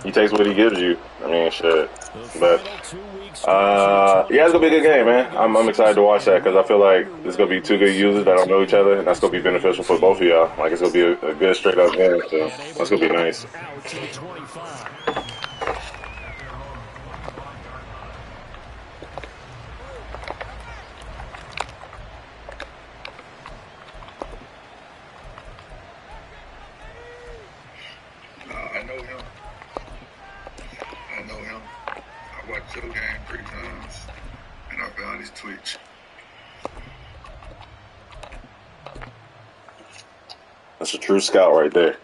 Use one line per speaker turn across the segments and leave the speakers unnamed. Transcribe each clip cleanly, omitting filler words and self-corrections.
He takes what he gives you. I mean, shit. But yeah, it's gonna be a good game, man. I'm excited to watch that because I feel like it's gonna be two good users that don't know each other, and that's gonna be beneficial for both of y'all. Like it's gonna be a good straight up game. So that's gonna be nice.
Out to the 25.
I know him. I know him. I watched your game 3 times, and I found his Twitch.
That's a true scout right there.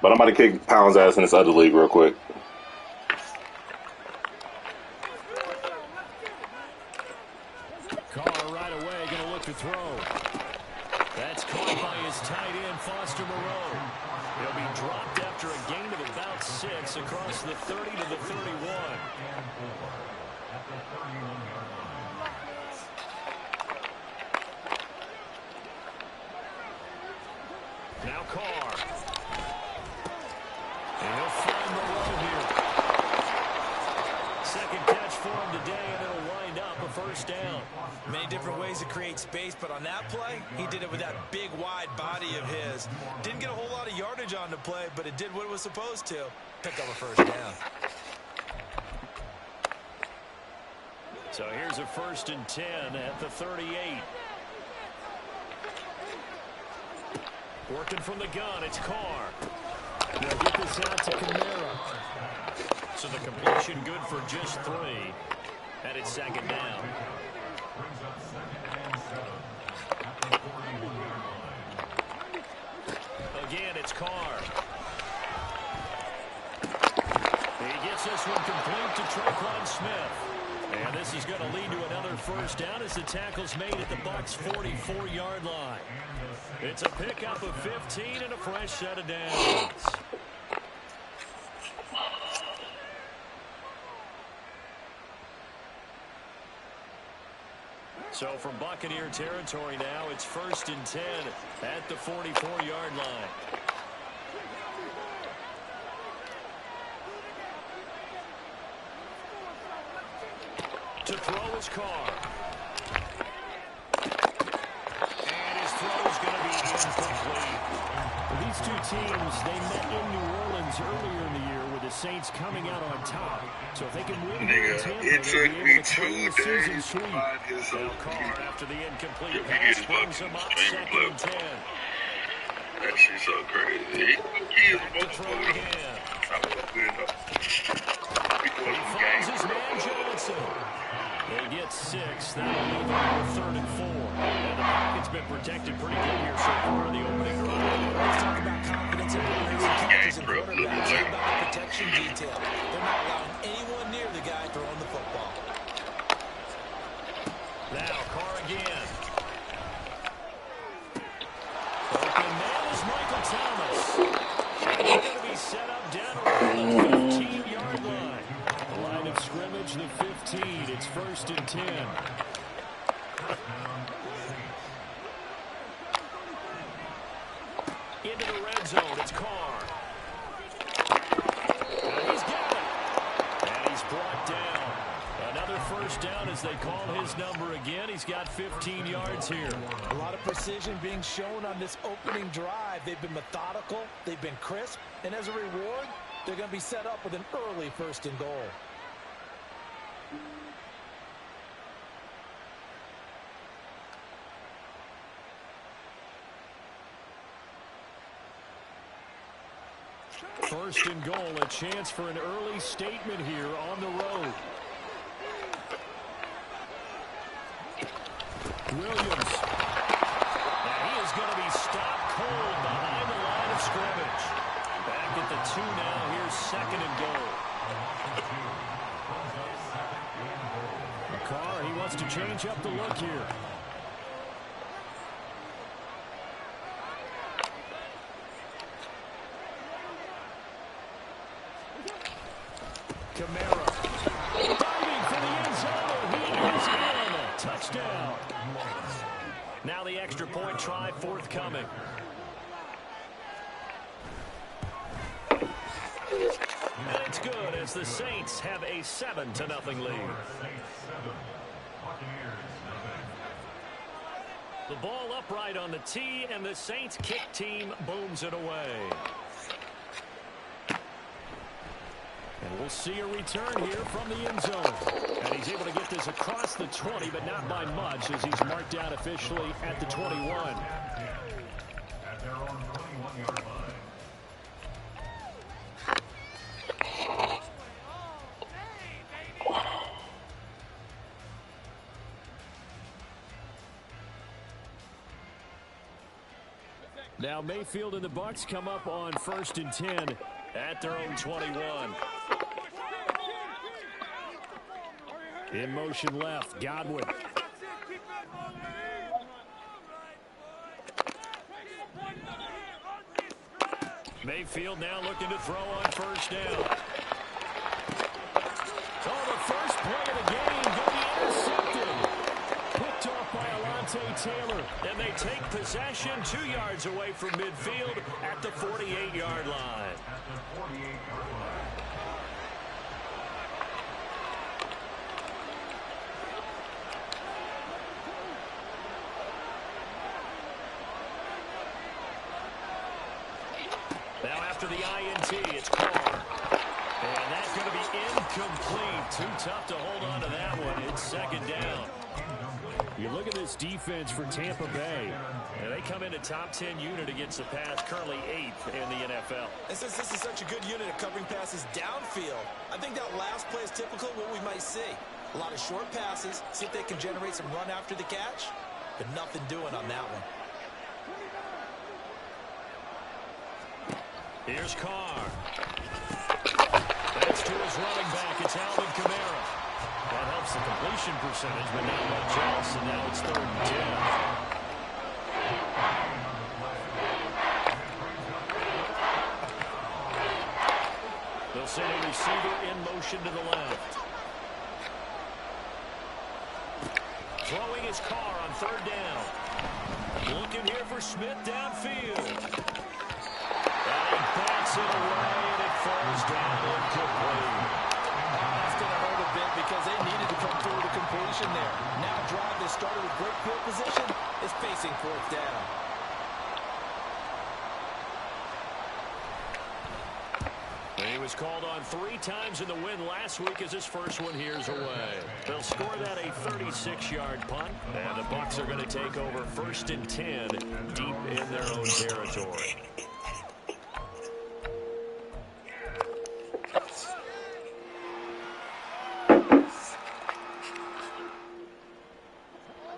But I'm about to kick Pound's ass in this other league real quick.
Carr right away going to look to throw. That's caught by his tight end, Foster Moreau. He'll be dropped after a gain of about 6 across the 30 to the 31. Now Carr. And he'll find Moreau here. Second catch for him today, and it'll wind up a first down.
Many different ways to create space, but on that play, he did it with that big, wide body of his. Didn't get a whole lot of yardage on the play, but it did what it was supposed to. Pick up a first down.
So here's a 1st and 10 at the 38. Working from the gun, it's Carr. They'll get this out to Camara. So the completion good for just 3. And it's 2nd down. Again, it's Carr. He gets this one complete to Tre'Quan Smith. And this is going to lead to another first down as the tackle's made at the Bucs' 44-yard line. It's a pickup of 15 and a fresh set of downs. So from Buccaneer territory now, it's 1st and 10 at the 44-yard line. To throw his Carr. And his throw is going to be incomplete. These two teams, they met in New Orleans earlier in the year with the Saints coming out on top. So if they can win here in Tampa,
It took me 2 days to
sweep.
find his
Now Carr, after the incomplete
If he
pass,
gets
brings
fucking
him up
stream
2nd and
clip.
10.
That shit's so crazy. He is
To throw
motherfucker.
again.
I was good enough.
He finds his man Johnson. They get 6. That'll leave them with 3rd and 4. And the pocket's been protected pretty good here so far in the opening drive.
Let's talk about confidence in runners and catchers and quarterbacks. How about the protection detail? They're not allowing anyone near the guy throwing the football.
Now Carr again. Open man is Michael Thomas. He's going to be set up down around the 15-yard line. The line of scrimmage, the 15. It's 1st and 10. Into the red zone, it's Carr. And he's got it. And he's brought down. Another first down as they call his number again. He's got 15 yards here.
A lot of precision being shown on this opening drive. They've been methodical. They've been crisp. And as a reward, they're going to be set up with an early 1st and goal.
First and goal, a chance for an early statement here on the road. Williams. And he is going to be stopped cold behind the line of scrimmage. Back at the 2 now. Here's 2nd and goal. Carr, he wants to change up the look here. Camara. Diving for the end zone. He is in. Touchdown. Now the extra point try forthcoming. It's good as the Saints have a 7-0 lead. The ball upright on the tee, and the Saints kick team booms it away. And we'll see a return here from the end zone. And he's able to get this across the 20, but not by much, as he's marked out officially at the 21. Now Mayfield and the Bucs come up on 1st and 10 at their own 21. In motion left, Godwin. Mayfield now looking to throw on 1st down. Oh, the first play of the game going to be intercepted. Picked off by Alontae Taylor. And they take possession 2 yards away from midfield at the 48-yard line. Now after the INT, it's Carr. And that's going to be incomplete. Too tough to hold on to that one. It's 2nd down. You look at this defense for Tampa Bay. And they come in a top 10 unit against the pass, currently 8th in the NFL.
And since this is such a good unit of covering passes downfield, I think that last play is typical of what we might see. A lot of short passes, see if they can generate some run after the catch, but nothing doing on that one.
Here's Carr. That's to his running back. It's Alvin Kamara. That helps the completion percentage, but not much else, and now it's 3rd and 10. They'll send a receiver in motion to the left. Throwing his Carr on 3rd down. Looking here for Smith downfield. Bats it away, and it falls down incomplete.
That's going to hurt a bit because they needed to come through with a completion there. Now a drive that started with great field position is facing 4th down.
He was called on 3 times in the win last week as his first one here's away. They'll score that a 36-yard punt, and the Bucs are going to take over 1st and 10 deep in their own territory.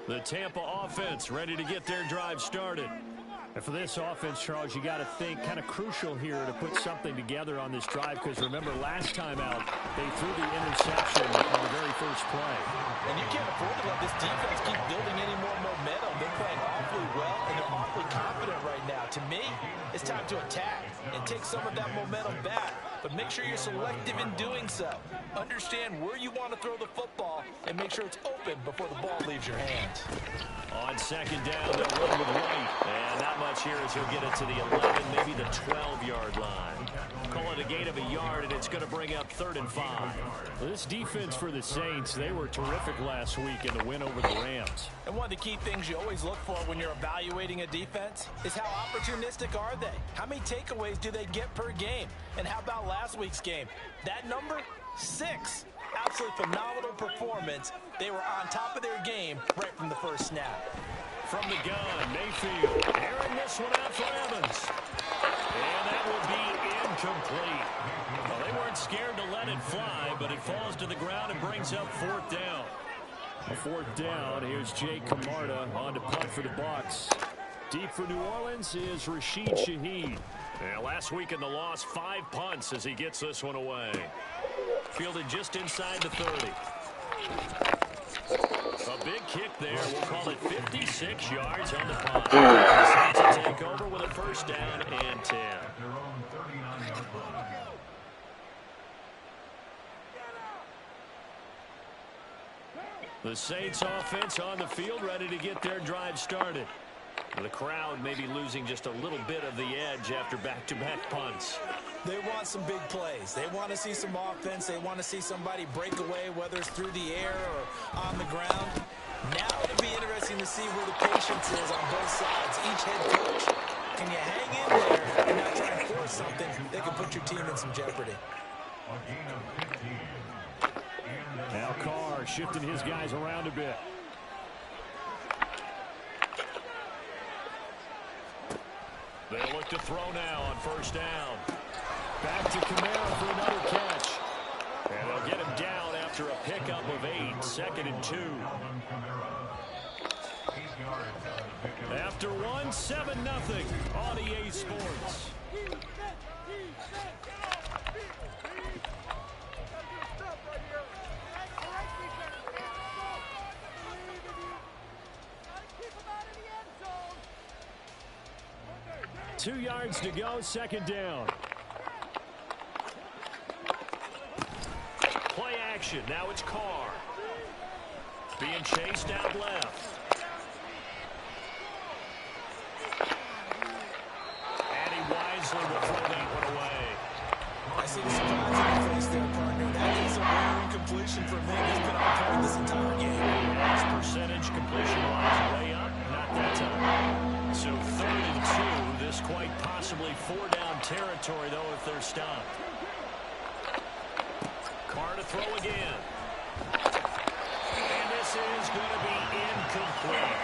The Tampa offense ready to get their drive started. And for this offense, Charles, you got to think kind of crucial here to put something together on this drive, because remember last time out they threw the interception on the very first play.
And you can't afford to let this defense keep building any more momentum. They're playing awfully well, and they're awfully confident right now. To me, it's time to attack and take some of that momentum back. But make sure you're selective in doing so. Understand where you want to throw the football and make sure it's open before the ball leaves your hands.
On 2nd down, they'll run with White. And not much here as he'll get it to the 11, maybe the 12-yard line. Call it a gain of a yard, and it's going to bring up 3rd and 5. Well, this defense for the Saints, they were terrific last week in the win over the Rams.
And one of the key things you always look for when you're evaluating a defense is how opportunistic are they? How many takeaways do they get per game? And how about last week's game? That number? 6. Absolutely phenomenal performance. They were on top of their game right from the first snap.
From the gun, Mayfield airing this one out for Evans. And that will be incomplete. Well, they weren't scared to let it fly, but it falls to the ground and brings up 4th down. A 4th down, here's Jake Camarda on to punt for the Bucs. Deep for New Orleans is Rashid Shaheed. And last week in the loss, 5 punts as he gets this one away. Fielded just inside the 30. A big kick there. We'll call it 56 yards on the punt. The Saints will take over with a 1st down and 10. The Saints offense on the field ready to get their drive started. The crowd may be losing just a little bit of the edge after back-to-back punts.
They want some big plays. They want to see some offense. They want to see somebody break away, whether it's through the air or on the ground. Now it'll be interesting to see where the patience is on both sides. Each head coach, can you hang in there and not try and force something that can put your team in some jeopardy?
Now Carr shifting his guys around a bit. They'll look to throw now on first down. Back to Kamara for another catch. And they'll get him down after a pickup of 8, 2nd and 2. After 1, 7-0 on EA Sports. Two yards to go, 2nd down. Play action. Now it's Carr. Being chased out left. And he wisely will throw that one away.
I see the surprise in your face there, partner. That is a rare incompletion for me. He's been on point this entire game.
His percentage completion-wise way up. Not that time. So 3rd and 2. This quite possibly 4-down territory, though, if they're stopped. Carr to throw again. And this is going to be incomplete.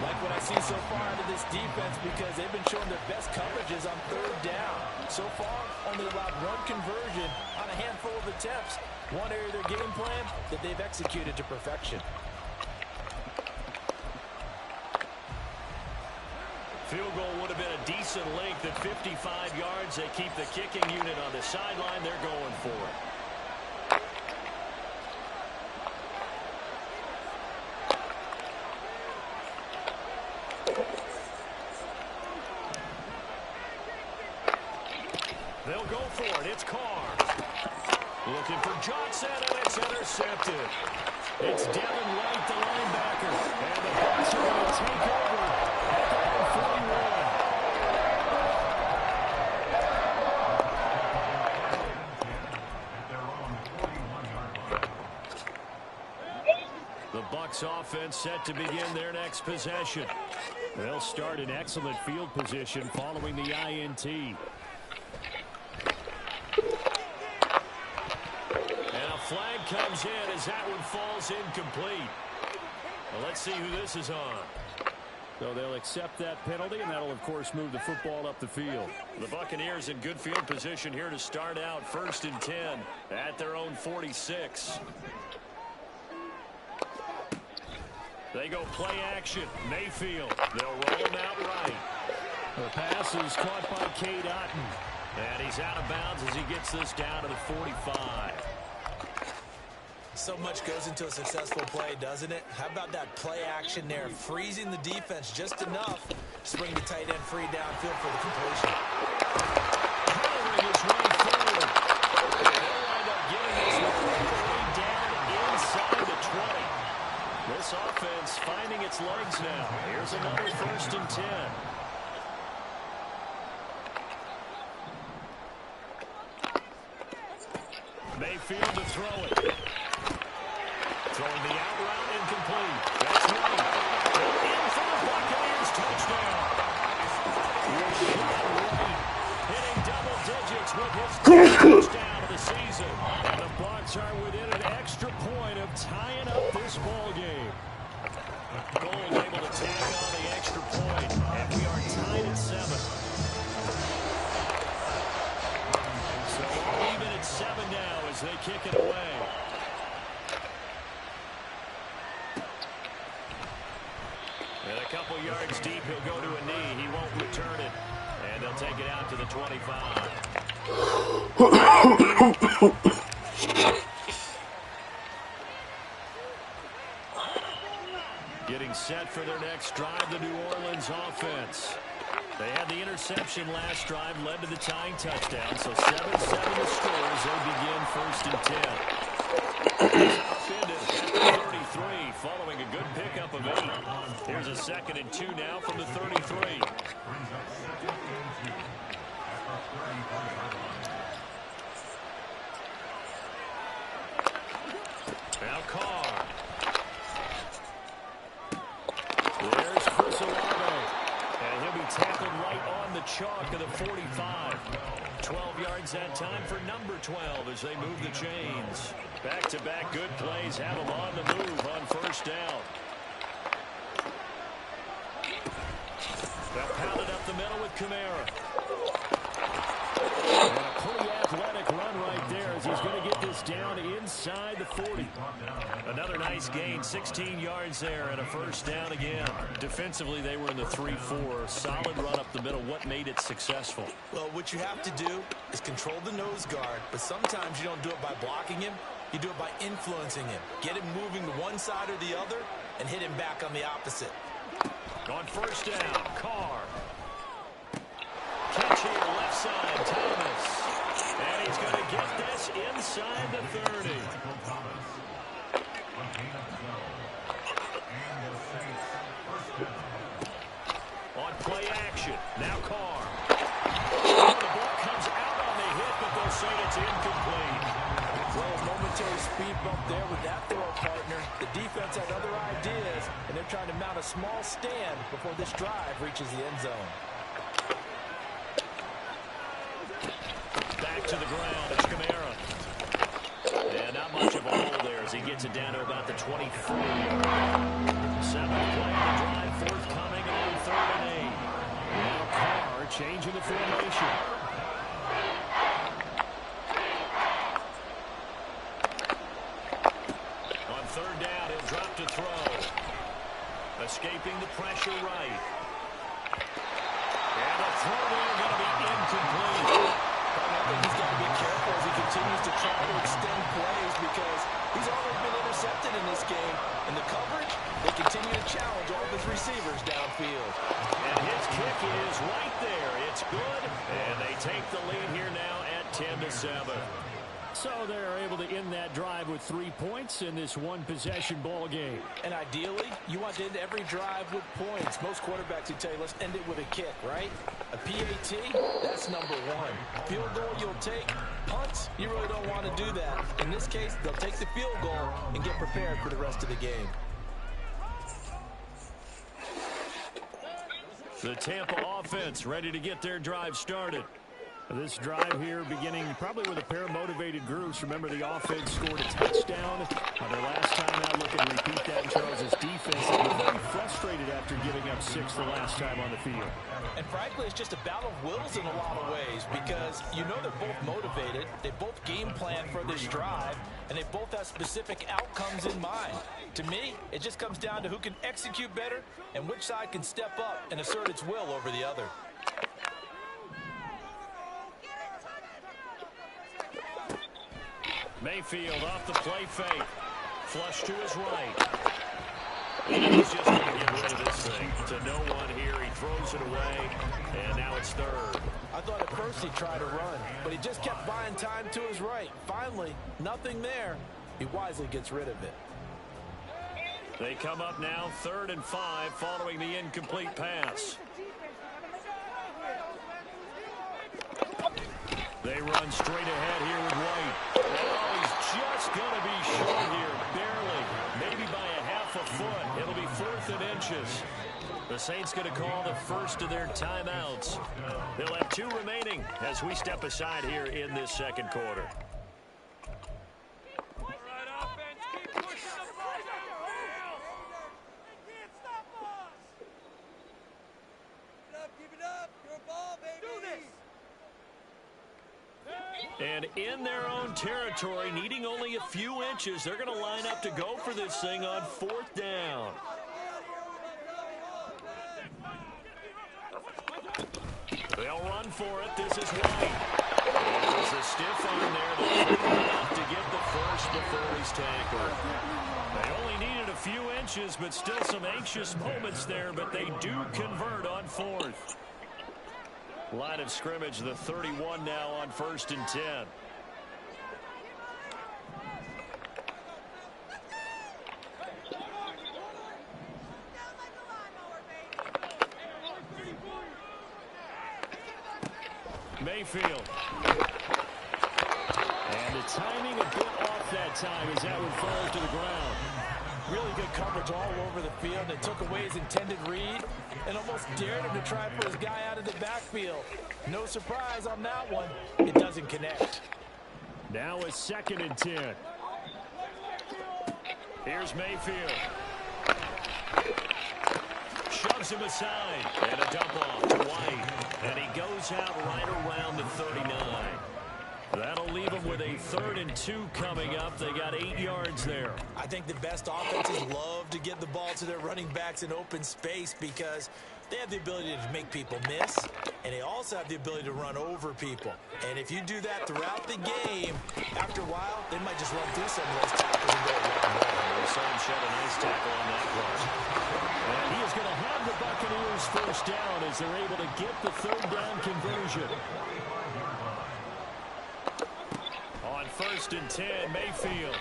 Like what I've seen so far out of this defense, because they've been showing their best coverages on 3rd down. So far, only allowed 1 conversion on a handful of attempts. One area of their game plan that they've executed to perfection.
Field goal would have been a decent length at 55 yards. They keep the kicking unit on the sideline. They're going for it. They'll go for it. It's Carr. Looking for Johnson, and it's intercepted. It's Devin White, the linebacker. And the Bucs are going to take over at the 41. The Bucs offense set to begin their next possession. They'll start in excellent field position following the INT. Flag comes in as that one falls incomplete. Well, let's see who this is on. So they'll accept that penalty, and that'll, of course, move the football up the field. The Buccaneers in good field position here to start out 1st and 10 at their own 46. They go play action. Mayfield. They'll roll him out right. The pass is caught by Cade Otton. And he's out of bounds as he gets this down to the 45.
So much goes into a successful play, doesn't it? How about that play action there? Freezing the defense just enough to bring the tight end free downfield for the completion.
Powering his way forward. And they'll wind up getting this way down inside the 20. This offense finding its legs now. Here's another 1st and 10. Mayfield to throw it. Throwing the out route incomplete. That's White. In for the Buccaneers touchdown. White hitting double digits with his touchdown of the season. And the Bucs are within an extra point of tying up this ball game. Gold able to tack on the extra point, and we are tied at 7. So even at 7 now as they kick it away. And a couple yards deep, he'll go to a knee. He won't return it. And they'll take it out to the 25. Getting set for their next drive, the New Orleans offense. They had the interception last drive, led to the tying touchdown. So 7-7 the score as they begin 1st and 10. Upended at the 33 following a good pickup of 8. Here's a 2nd and 2 now from the 33. Now Carr. There's Chris Olave. And he'll be tackled right on the chalk of the 45. 12 yards that time for number 12 as they move the chains. Back-to-back good plays have them on the move on 1st down. They'll pound it up the middle with Kamara. And a pretty athletic run right there as he's going to get this down inside the 40. Another nice gain, 16 yards there and a 1st down again. Defensively, they were in the 3-4. Solid run up the middle. What made it successful?
Well, what you have to do is control the nose guard, but sometimes you don't do it by blocking him. You do it by influencing him. Get him moving to one side or the other and hit him back on the opposite.
On 1st down, Carr. Catch here, left side, Thomas. And he's going to get this inside the 30. On play action, now Carr. The ball comes out on the hit, but they'll say it's incomplete.
Well, a momentary speed bump there with that throw, partner. The defense had other ideas, and they're trying to mount a small stand before this drive reaches the end zone.
Back to the ground, it's Kamara. And not much of a hole there as he gets it down to about the 24. 7th play of the drive, forthcoming on 3rd and 8. Now Carr changing the formation. On 3rd down, he'll drop to throw. Escaping the pressure right. And the throw there going to be incomplete.
I think he's got to be careful as he continues to try to extend plays because he's already been intercepted in this game. In the coverage, they continue to challenge all of his receivers downfield.
And his kick is right there. It's good. And they take the lead here now at 10-7. So they're able to end that drive with 3 points in this one-possession ball game.
And ideally, you want to end every drive with points. Most quarterbacks would tell you, let's end it with a kick, right? A PAT, that's number 1. Field goal you'll take. Punts, you really don't want to do that. In this case, they'll take the field goal and get prepared for the rest of the game.
The Tampa offense ready to get their drive started. This drive here beginning probably with a pair of motivated groups. Remember, the offense scored a touchdown on their last time out. Look and repeat that in Charles's defense. They were very frustrated after giving up 6 the last time on the field.
And frankly, it's just a battle of wills in a lot of ways because you know they're both motivated. They both game plan for this drive, and they both have specific outcomes in mind. To me, it just comes down to who can execute better and which side can step up and assert its will over the other.
Mayfield off the play fake. Flush to his right. He's just going to get rid of this thing. To no one here. He throws it away, and now it's 3rd.
I thought at first he tried to run, but he just kept buying time to his right. Finally, nothing there. He wisely gets rid of it.
They come up now 3rd and 5 following the incomplete pass. They run straight ahead here with White. Oh, he's just going to be short here, barely. Maybe by a half a foot. It'll be 4th and inches. The Saints going to call the first of their timeouts. They'll have 2 remaining as we step aside here in this 2nd quarter. And in their own territory, needing only a few inches, they're going to line up to go for this thing on 4th down. They'll run for it. This is White. There's a stiff arm there to get the first before he's tackled. They only needed a few inches, but still some anxious moments there, but they do convert on 4th. Line of scrimmage, the 31 now on 1st and 10. Mayfield. And the timing a bit off that time as that one falls to the ground.
Really good coverage all over the field. It took away his intended read and almost dared him to try and put his guy out of the backfield. No surprise on that one. It doesn't connect.
Now a 2nd and 10. Here's Mayfield. Shoves him aside. And a dump off to White. And he goes out right around the 39. That'll leave them with a 3rd and 2 coming up. They got 8 yards there.
I think the best offenses love to get the ball to their running backs in open space because they have the ability to make people miss, and they also have the ability to run over people. And if you do that throughout the game, after a while, they might just run through some of those tackles and go one more.
Son shed a nice tackle on that one. And he is going to have the Buccaneers 1st down as they're able to get the 3rd down conversion. On 1st and 10, Mayfield.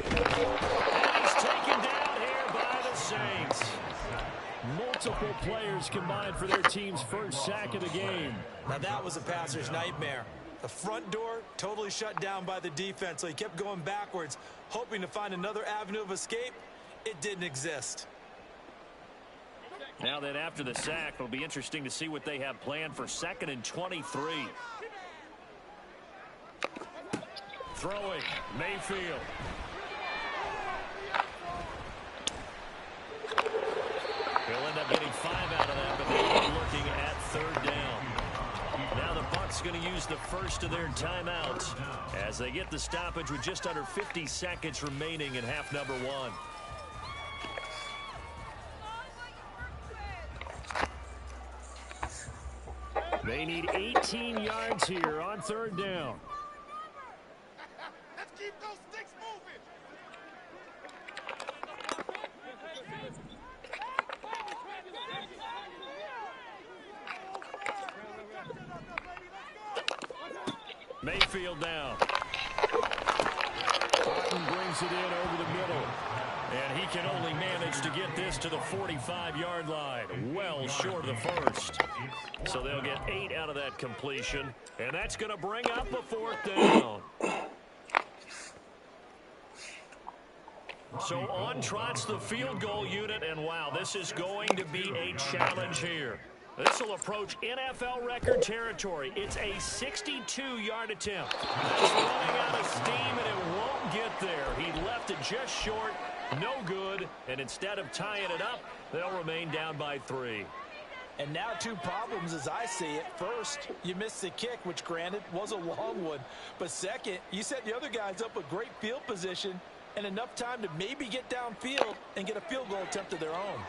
And he's taken down here by the Saints. Multiple players combined for their team's 1st sack of the game.
Now that was a passer's nightmare. The front door totally shut down by the defense, so he kept going backwards, hoping to find another avenue of escape. It didn't exist.
Now that after the sack, it'll be interesting to see what they have planned for 2nd and 23. Throwing, Mayfield. He'll end up getting 5 out of that, but they'll be looking at 3rd down. Now the Bucs going to use the first of their timeouts as they get the stoppage with just under 50 seconds remaining in half number 1. They need 18 yards here on 3rd down.
Let's keep those sticks moving.
Mayfield down. Barton brings it in over the middle. And he can only manage to get this to the 45-yard line. Well short of the 1st. So they'll get 8 out of that completion. And that's going to bring up a 4th down. So on trots the field goal unit. And wow, this is going to be a challenge here. This will approach NFL record territory. It's a 62-yard attempt. It's running out of steam, and it won't get there. He left it just short, no good, and instead of tying it up, they'll remain down by 3.
And now 2 problems as I see it. First, you missed the kick, which granted was a long one. But second, you set the other guys up with great field position and enough time to maybe get downfield and get a field goal attempt of their own.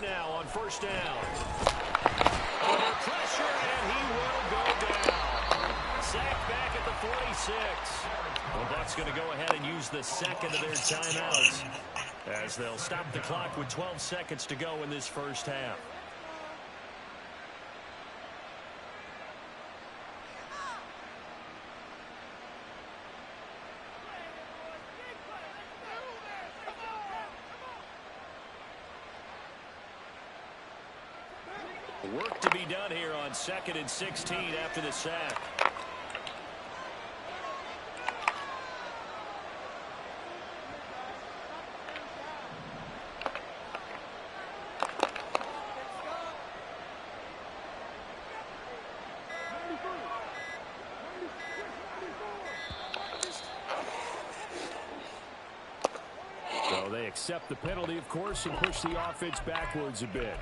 Now on 1st down. Under pressure, and he will go down. Sacked back at the 46. The Bucs going to go ahead and use the 2nd of their timeouts as they'll stop the clock with 12 seconds to go in this 1st half. Work to be done here on 2nd and 16 after the sack. So they accept the penalty, of course, and push the offense backwards a bit.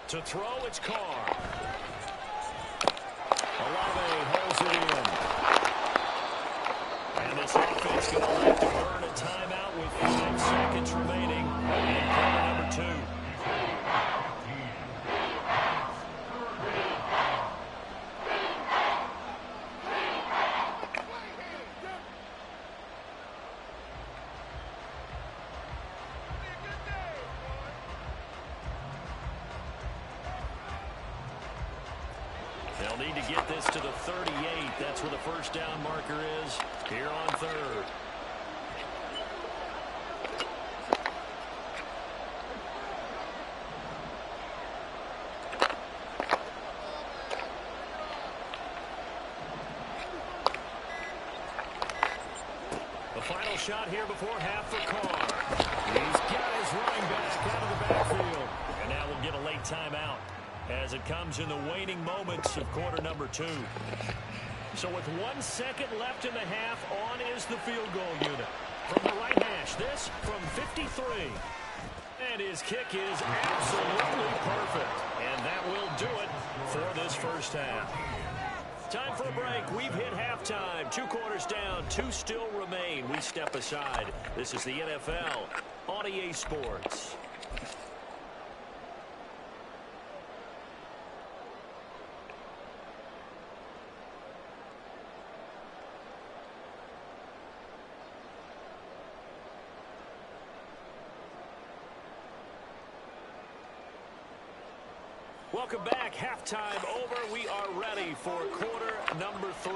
To throw, it's Carr. Olave holds it in. to the 38. That's where the first down marker is here on third. Final shot here before half for Carr. He's got his running back out of the backfield. And now we'll get a late timeout as it comes in the waning moments of quarter number 2. So with 1 second left in the half, on is the field goal unit. From the right hash, this from 53. And his kick is absolutely perfect. And that will do it for this first half. Time for a break. We've hit halftime. 2 quarters down. 2 still remain. We step aside. This is the NFL on EA Sports. Welcome back. Halftime over. We are ready for quarter number 3.